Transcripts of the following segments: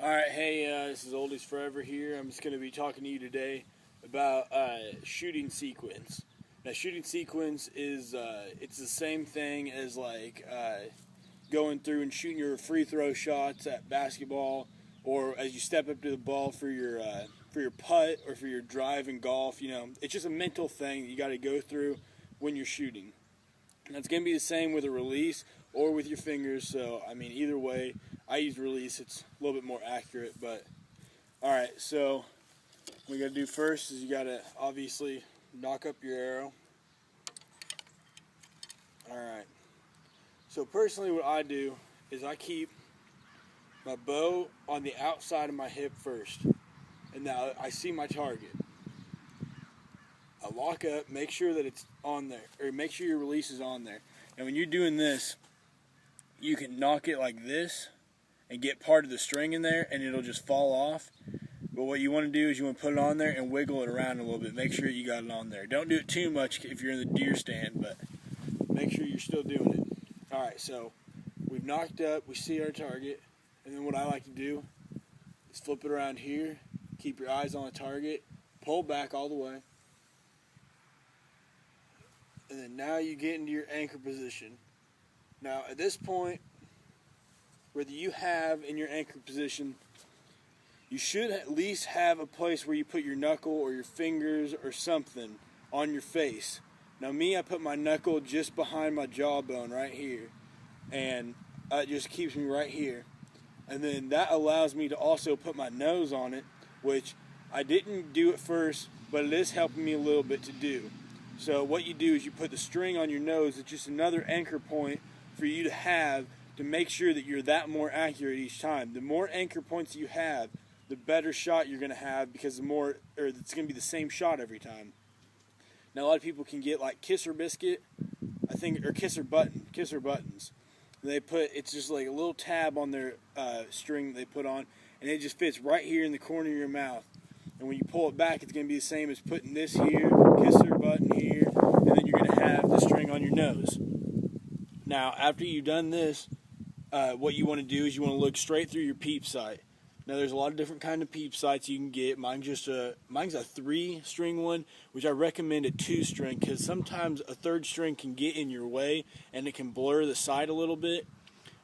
Alright, hey, this is Oldies Forever here. I'm just going to be talking to you today about shooting sequence. Now, shooting sequence is it's the same thing as going through and shooting your free throw shots at basketball, or as you step up to the ball for your putt or for your drive in golf. You know, it's just a mental thing that you got to go through when you're shooting. And it's going to be the same with a release or with your fingers. So, I mean, either way, I use release. It's a little bit more accurate. But, all right, so what you got to do first is you got to obviously knock up your arrow. All right. So, personally, what I do is I keep my bow on the outside of my hip first. And now I see my target. I lock up, make sure that it's on there, or make sure your release is on there. And when you're doing this, you can knock it like this and get part of the string in there, and it'll just fall off. But what you want to do is you want to put it on there and wiggle it around a little bit. Make sure you got it on there. Don't do it too much if you're in the deer stand, but make sure you're still doing it. All right, so we've knocked up, we see our target, and then what I like to do is flip it around here, keep your eyes on the target, pull back all the way. And then now you get into your anchor position. Now at this point, whether you have in your anchor position, you should at least have a place where you put your knuckle or your fingers or something on your face. Now me, I put my knuckle just behind my jawbone right here, and it just keeps me right here. And then that allows me to also put my nose on it, which I didn't do at first, but it is helping me a little bit to do. So what you do is you put the string on your nose. It's just another anchor point for you to have to make sure that you're that more accurate each time. The more anchor points you have, the better shot you're going to have, because it's going to be the same shot every time. Now a lot of people can get like kisser biscuit, I think, or kisser buttons. It's just like a little tab on their string they put on, and it just fits right here in the corner of your mouth. And when you pull it back, it's going to be the same as putting this here, kisser button here, and then you're going to have the string on your nose. Now, after you've done this, what you want to do is you want to look straight through your peep sight. Now, there's a lot of different kind of peep sights you can get. Mine's a 3-string one, which I recommend a 2-string, because sometimes a 3rd string can get in your way and it can blur the sight a little bit.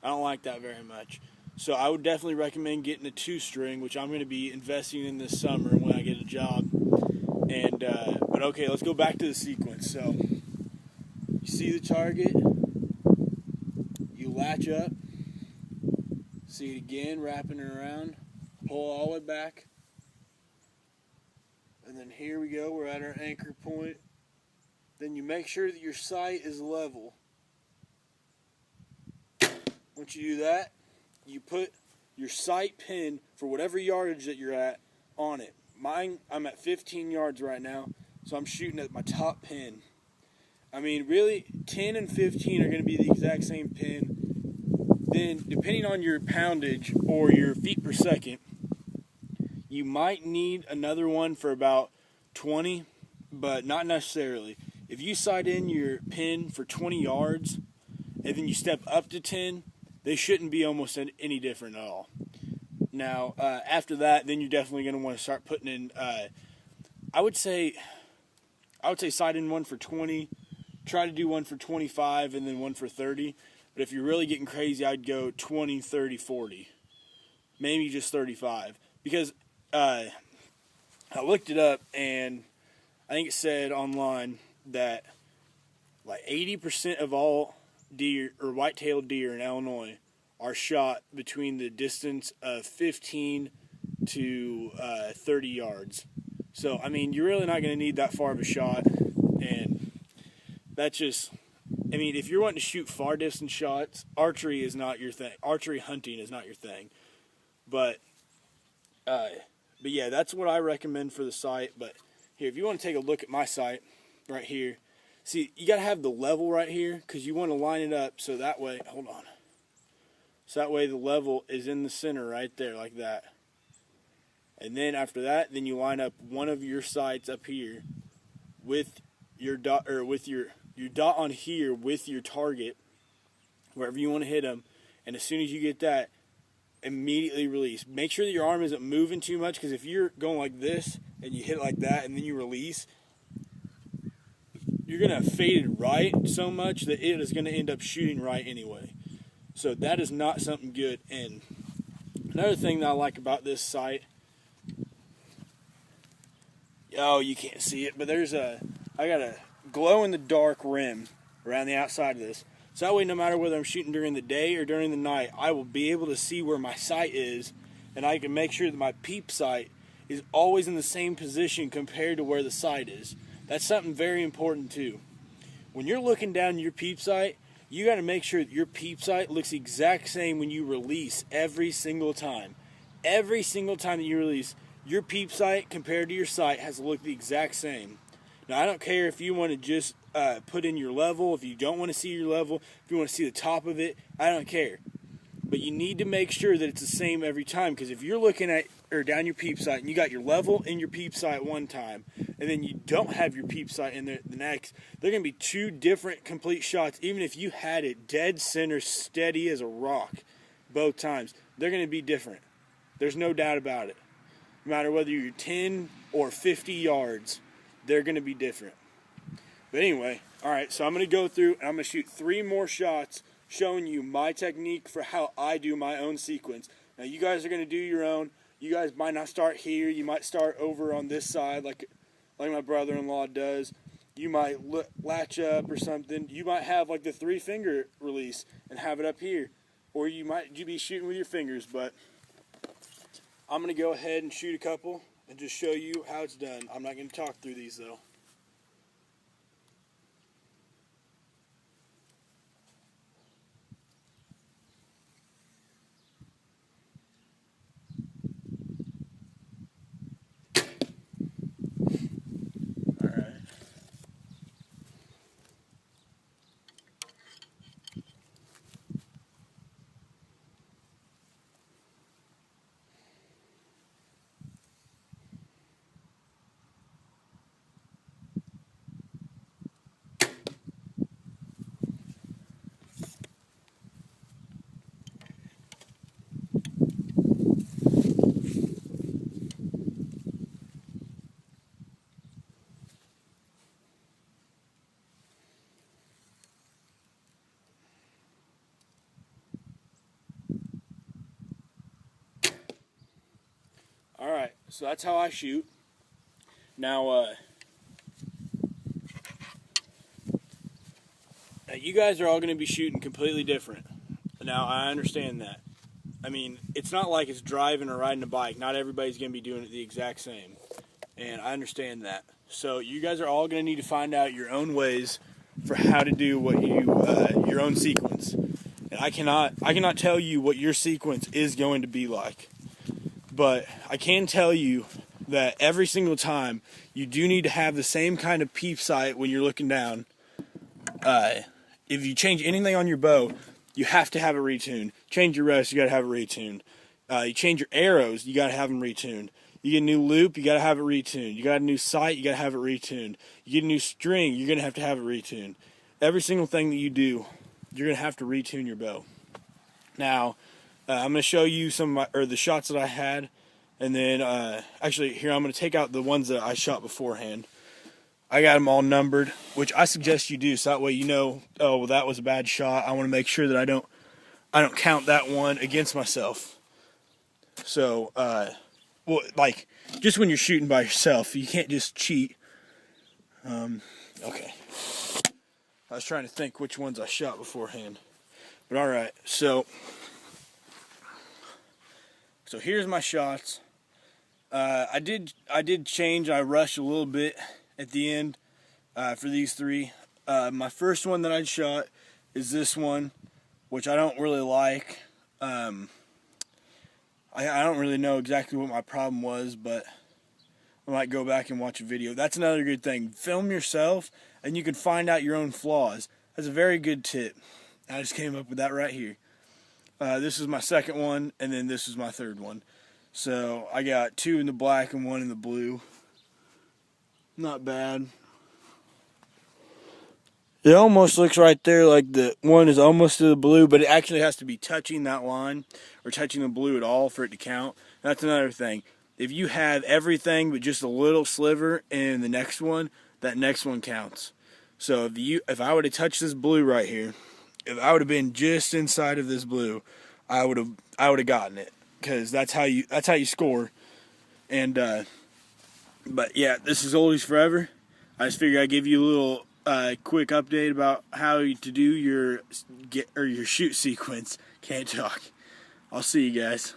I don't like that very much. So I would definitely recommend getting a 2-string, which I'm going to be investing in this summer when I get a job. But okay, let's go back to the sequence. So you see the target, you latch up, see it again, wrapping it around, pull all the way back, and then here we go, we're at our anchor point. Then you make sure that your sight is level. Once you do that, you put your sight pin for whatever yardage that you're at on it. Mine, I'm at 15 yards right now, so I'm shooting at my top pin. I mean, really, 10 and 15 are going to be the exact same pin. Then, depending on your poundage or your feet per second, you might need another one for about 20, but not necessarily. If you sight in your pin for 20 yards, and then you step up to 10, they shouldn't be almost any different at all. Now, after that, then you're definitely going to want to start putting in, I would say sight in one for 20, try to do one for 25, and then one for 30. But if you're really getting crazy, I'd go 20, 30, 40. Maybe just 35. Because I looked it up, and I think it said online that like 80% of all deer or white-tailed deer in Illinois are shot between the distance of 15 to 30 yards. So, I mean, you're really not going to need that far of a shot, and that's just, I mean, if you're wanting to shoot far distance shots, archery is not your thing. Archery hunting is not your thing. But yeah, that's what I recommend for the sight. But here, if you want to take a look at my sight right here, see, you got to have the level right here, because you want to line it up so that way, hold on. So that way the level is in the center right there, like that. And then after that, then you line up one of your sights up here with your dot, or with your dot on here with your target, wherever you want to hit them. And as soon as you get that, immediately release. Make sure that your arm isn't moving too much, because if you're going like this and you hit it like that and then you release, you're going to fade it right so much that it is going to end up shooting right anyway. So that is not something good. And another thing that I like about this sight, oh, you can't see it, but I got a glow-in-the-dark rim around the outside of this. So that way, no matter whether I'm shooting during the day or during the night, I will be able to see where my sight is, and I can make sure that my peep sight is always in the same position compared to where the sight is. That's something very important too. When you're looking down your peep sight, you got to make sure that your peep sight looks the exact same when you release every single time. Every single time that you release, your peep sight compared to your sight has to look the exact same. Now, I don't care if you want to just put in your level, if you don't want to see your level, if you want to see the top of it, I don't care. But you need to make sure that it's the same every time, because if you're looking at or down your peep sight and you got your level in your peep sight one time, and then you don't have your peep sight in there the next, they're going to be two different complete shots. Even if you had it dead center, steady as a rock both times, they're going to be different. There's no doubt about it. No matter whether you're 10 or 50 yards, they're going to be different. But anyway, all right, so I'm going to go through and I'm going to shoot 3 more shots showing you my technique for how I do my own sequence. Now, you guys are going to do your own. You guys might not start here. You might start over on this side like my brother-in-law does. You might latch up or something. You might have like the 3-finger release and have it up here. Or you might be shooting with your fingers, but I'm going to go ahead and shoot a couple and just show you how it's done. I'm not going to talk through these though. Alright, so that's how I shoot. Now, you guys are all going to be shooting completely different. Now, I understand that. I mean, it's not like it's driving or riding a bike. Not everybody's going to be doing it the exact same. And I understand that. So you guys are all going to need to find out your own ways for how to do what your own sequence. And I cannot tell you what your sequence is going to be like. But I can tell you that every single time you do need to have the same kind of peep sight when you're looking down. If you change anything on your bow, you have to have it retuned. Change your rest, you got to have it retuned. You change your arrows, you got to have them retuned. You get a new loop, you got to have it retuned. You got a new sight, you got to have it retuned. You get a new string, you're going to have it retuned. Every single thing that you do, you're going to have to retune your bow. Now, I'm going to show you the shots that I had, and then actually here I'm going to take out the ones that I shot beforehand. I got them all numbered, which I suggest you do, so that way you know, oh, well, that was a bad shot. I want to make sure that I don't count that one against myself. So, well, like just when you're shooting by yourself, you can't just cheat. Okay, I was trying to think which ones I shot beforehand, but all right, so here's my shots. I did change. I rushed a little bit at the end for these 3. My first one that I shot is this one, which I don't really like. I don't really know exactly what my problem was, but I might go back and watch a video. That's another good thing. Film yourself, and you can find out your own flaws. That's a very good tip. I just came up with that right here. This is my second one, and then this is my third one. So I got 2 in the black and 1 in the blue. Not bad. It almost looks right there like the one is almost to the blue, but it actually has to be touching that line or touching the blue at all for it to count. That's another thing. If you have everything but just a little sliver in the next one, that next one counts. So if I would have touched this blue right here, if I would have been just inside of this blue, I would have gotten it, because that's how you score. And but yeah, this is Oldies Forever. I just figured I'd give you a little quick update about how to do your shoot sequence. Can't talk. I'll see you guys.